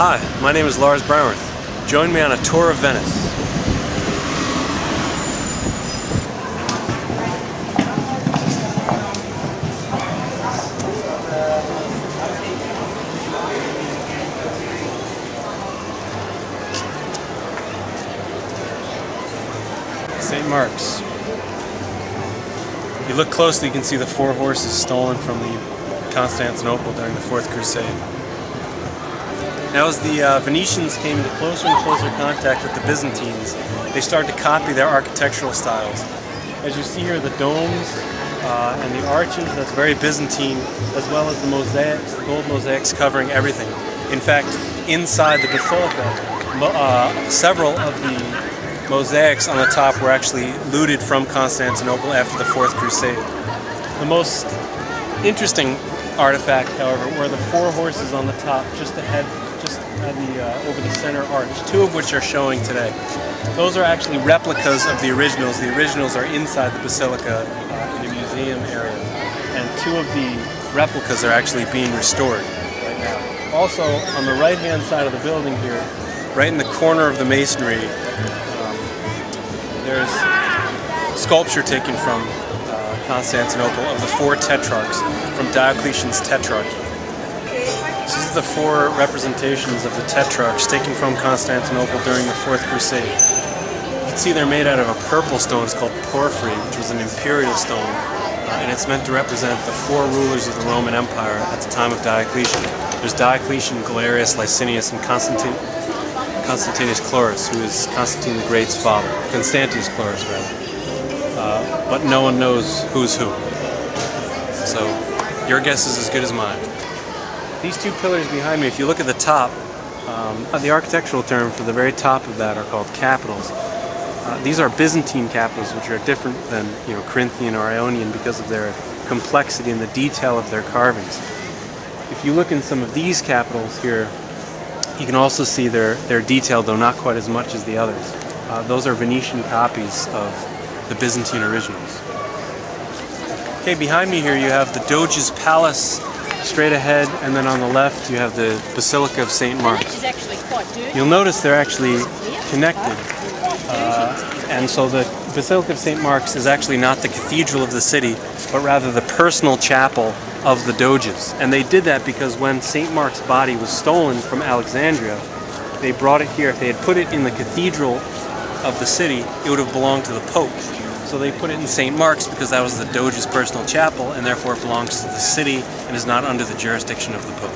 Hi, my name is Lars Brownworth. Join me on a tour of Venice. St. Mark's. If you look closely, you can see the 4 horses stolen from the Constantinople during the Fourth Crusade. Now, as the Venetians came into closer and closer contact with the Byzantines, they started to copy their architectural styles. As you see here, the domes and the arches, that's very Byzantine, as well as the mosaics, the gold mosaics covering everything. In fact, inside the basilica, several of the mosaics on the top were actually looted from Constantinople after the Fourth Crusade. The most interesting artifact, however, were the 4 horses on the top, just over the center arch, 2 of which are showing today. Those are actually replicas of the originals. The originals are inside the basilica in a museum area, and 2 of the replicas are actually being restored right now. Also, on the right-hand side of the building here, right in the corner of the masonry, there's sculpture taken from Constantinople of the 4 Tetrarchs from Diocletian's Tetrarchy. These are the 4 representations of the Tetrarchs taken from Constantinople during the Fourth Crusade. You can see they're made out of a purple stone. It's called porphyry, which was an imperial stone, and it's meant to represent the 4 rulers of the Roman Empire at the time of Diocletian. There's Diocletian, Galerius, Licinius, and Constantinus Chlorus, who is Constantine the Great's father. Constantius Chlorus, rather. But no one knows who's who. So your guess is as good as mine. These 2 pillars behind me, if you look at the top, the architectural term for the very top of that are called capitals. These are Byzantine capitals, which are different than Corinthian or Ionian because of their complexity and the detail of their carvings. If you look in some of these capitals here, you can also see they're detailed, though not quite as much as the others. Those are Venetian copies of the Byzantine originals. Okay, behind me here you have the Doge's Palace straight ahead, and then on the left you have the Basilica of St Mark. You'll notice they're actually connected, and so the Basilica of St Mark's is actually not the cathedral of the city, but rather the personal chapel of the Doges. And they did that because when St Mark's body was stolen from Alexandria, they brought it here. If they had put it in the cathedral of the city, it would have belonged to the Pope. So they put it in St. Mark's because that was the Doge's personal chapel, and therefore it belongs to the city and is not under the jurisdiction of the Pope.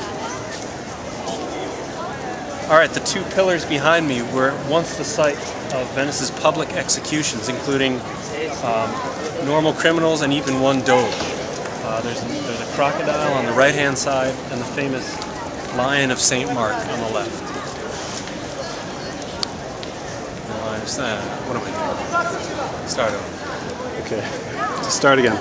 Alright, the 2 pillars behind me were once the site of Venice's public executions, including normal criminals and even 1 doge. There's a crocodile on the right-hand side and the famous Lion of St. Mark on the left. What am I doing? Start over. Okay, start again.